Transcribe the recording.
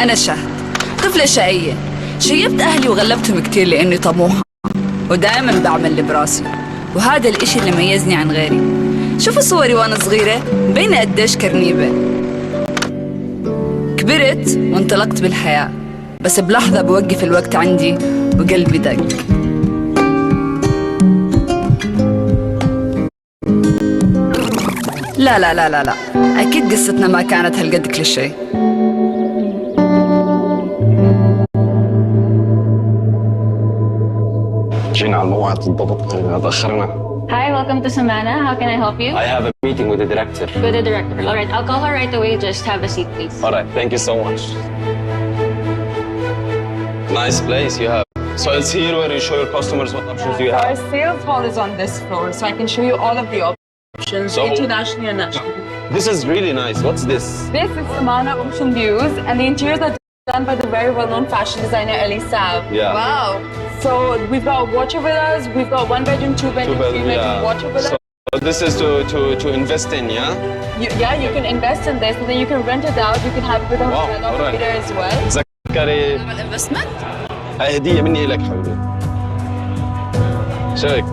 أنا شهد، طفلة شقية، شيبت أهلي وغلبتهم كتير لأني طموحة ودائما بعمل اللي براسي، وهذا الإشي اللي ميزني عن غيري. شوفوا صوري وأنا صغيرة بين قديش كرنيبة. كبرت وانطلقت بالحياة، بس بلحظة بوقف الوقت عندي وقلبي دق. لا لا لا لا لا، أكيد قصتنا ما كانت هالقد كليشيه. جينا على الموعد بالضبط، تأخرنا. Hi, welcome to Samana. How can I help you? I have a meeting with the director. With the director. All right, I'll call her right away. Just have a seat, please. All right, thank you so much. Nice place you have. So it's here where you show your customers what options you Our have. sales hall is on this floor, so I can show you all of the options, So- internationally and nationally. This is really nice. What's this? This is Samana Ocean Views, and the interiors are done by the very well-known fashion designer Elie Saab. Yeah. Wow. So we've got watcher villas, we've got 1 bedroom, 2 bedroom, 3 bedroom watcher villas. So this is to invest in, yeah? You can invest in this, and then you can rent it out. You can have it with a Wow, hotel all right. operator as well. تذكري الانفستمنت هاي هدية مني إلك حبيبي. شو هيك؟